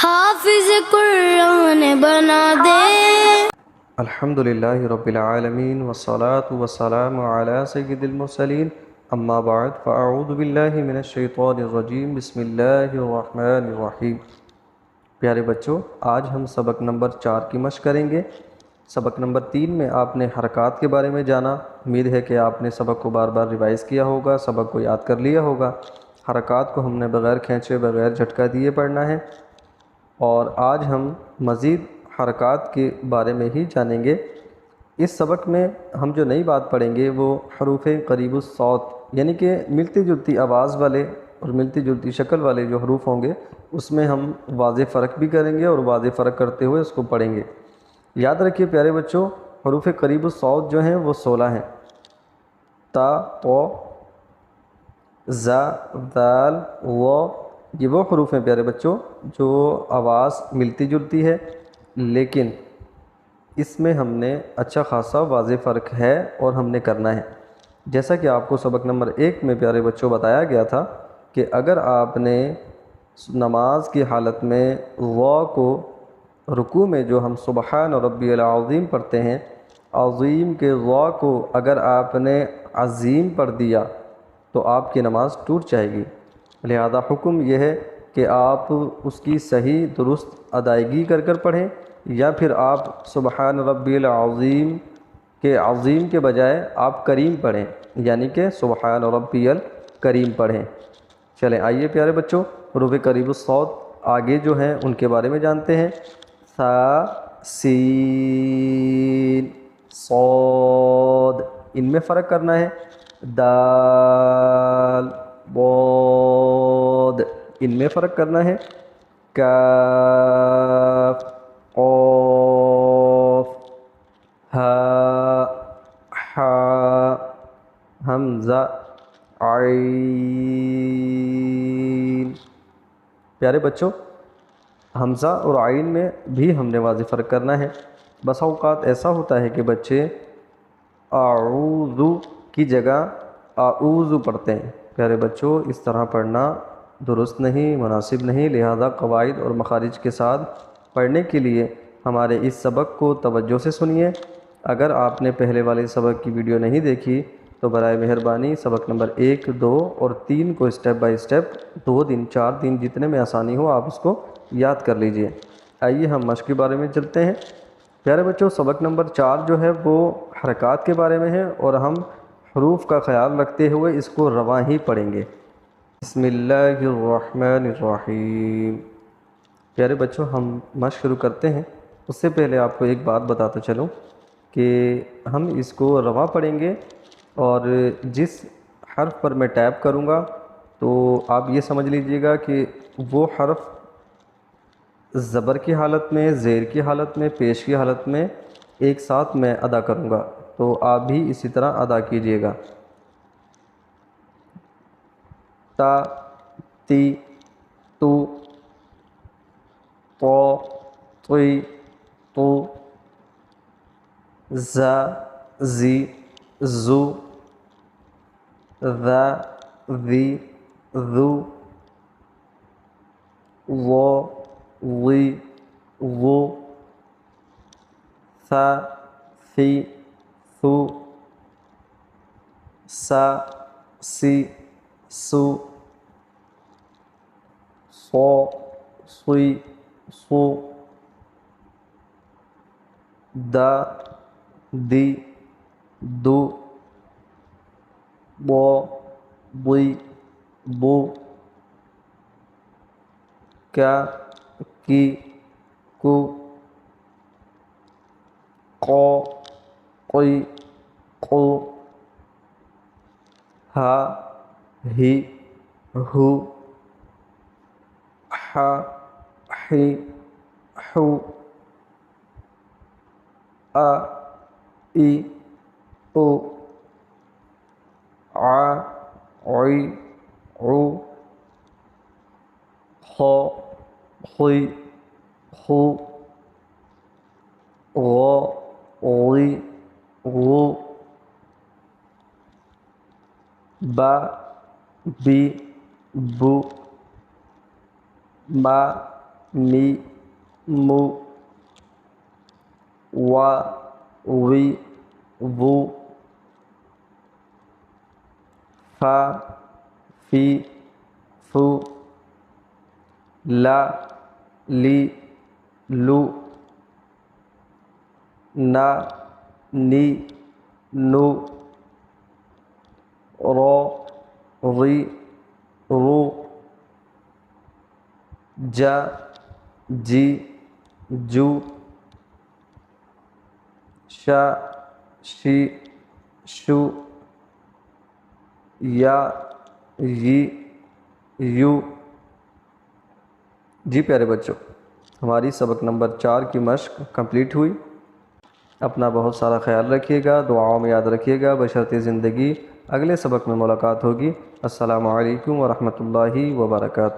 حافظ قرآن بنا دے۔ الحمدللہ رب العالمین والصلاة والسلام علی سید المرسلین، اما بعد فاعوذ باللہ من الشیطان الرجیم، بسم اللہ الرحمن الرحیم۔ پیارے بچوں، آج ہم سبق نمبر 4 کی مشق کریں گے۔ سبق نمبر 3 میں آپ نے حرکات کے بارے میں جانا۔ امید ہے کہ آپ نے سبق کو بار بار ریوائز کیا ہوگا، سبق کو یاد کر لیا ہوگا۔ حرکات کو ہم نے بغیر کھینچے، بغیر جھٹکا دیے پڑھنا ہے، اور آج ہم مزید حرکات کے بارے میں ہی جانیں گے۔ اس سبق میں ہم جو نئی بات پڑھیں گے وہ حروف قریب الصوت، یعنی کہ ملتی جلتی آواز والے اور ملتی جلتی شکل والے جو حروف ہوں گے اس میں ہم واضح فرق بھی کریں گے، اور واضح فرق کرتے ہوئے اس کو پڑھیں گے۔ یاد رکھیے پیارے بچوں، حروف قریب الصوت جو ہیں وہ 16 ہیں۔ تا، تو، ز، دال، و، یہ وہ حروف ہیں پیارے بچوں جو آواز ملتی جلتی ہے، لیکن اس میں ہم نے اچھا خاصا واضح فرق ہے اور ہم نے کرنا ہے۔ جیسا کہ آپ کو سبق نمبر 1 میں پیارے بچوں بتایا گیا تھا کہ اگر آپ نے نماز کی حالت میں و کو رکوع میں جو ہم سبحان ربی العظیم پڑھتے ہیں، عظیم کے و کو اگر آپ نے عظیم پڑھ دیا تو آپ کی نماز ٹوٹ جائے گی۔ لہذا حکم یہ ہے کہ آپ اس کی صحیح درست ادائیگی کر پڑھیں، یا پھر آپ سبحان ربی العظیم کے عظیم کے بجائے آپ کریم پڑھیں، یعنی کہ سبحان ربی الکریم پڑھیں۔ چلیں آئیے پیارے بچوں، حروف قریب الصوت آگے جو ہیں ان کے بارے میں جانتے ہیں۔ ثا، سین، صاد، ان میں فرق کرنا ہے۔ دال، ضاد، ان میں فرق کرنا ہے۔ کاف، قاف، ہا، حا، حمزہ، عین۔ پیارے بچوں، حمزہ اور عین میں بھی ہم نے واضح فرق کرنا ہے۔ بس اوقات ایسا ہوتا ہے کہ بچے اعوذ کی جگہ اعوذ پڑھتے ہیں۔ پیارے بچوں، اس طرح پڑھنا درست نہیں، مناسب نہیں، لہذا قواعد اور مخارج کے ساتھ پڑھنے کے لیے ہمارے اس سبق کو توجہ سے سنیے۔ اگر آپ نے پہلے والے سبق کی ویڈیو نہیں دیکھی تو برائے مہربانی سبق نمبر 1، 2 اور 3 کو اسٹیپ بائی اسٹیپ 2 دن 4 دن جتنے میں آسانی ہو آپ اس کو یاد کر لیجئے۔ آئیے ہم مشق کے بارے میں چلتے ہیں۔ پیارے بچوں، سبق نمبر 4 جو ہے وہ حرکات کے بارے میں ہے، اور ہم حروف کا خیال رکھتے ہوئے اس کو رواں ہی پڑھیں گے۔ بسم اللہ الرحمن الرحیم۔ پیارے بچوں، ہم مشق شروع کرتے ہیں۔ اس سے پہلے آپ کو ایک بات بتاتا چلوں کہ ہم اس کو رواں پڑھیں گے، اور جس حرف پر میں ٹیپ کروں گا تو آپ یہ سمجھ لیجئے گا کہ وہ حرف زبر کی حالت میں، زیر کی حالت میں، پیش کی حالت میں ایک ساتھ میں ادا کروں گا، تو آپ بھی اسی طرح ادا کیجئے گا۔ تا، تی، تو، طو، طی، طو، ز، زی، زو، ذا، ذی، ذو، ظو، ظی، ظو، ثا، ثی، ثو، سا، سی، سو، صو، صی، صو، دا، دی، دو، ضو، ضی، ضو، کا، کی، کو، قو، قی، قو، ہا، ہی، ہو، حا، حی، حو، آ، ای، او، ع، عی، عو، خ، خی، خو، غ، غی، غو، با، بی، بو، ما، می مو وا وی وو فا فی فو لا لی لو نا نی نو رو ری رو جا جی جو شا شی شو یا یی یو۔ جی پیارے بچوں، ہماری سبق نمبر 4 کی مشق کمپلیٹ ہوئی۔ اپنا بہت سارا خیال رکھیے گا، دعاؤں میں یاد رکھیے گا۔ بشرط زندگی اگلے سبق میں ملاقات ہوگی۔ السلام علیکم ورحمۃ اللہ وبرکاتہ۔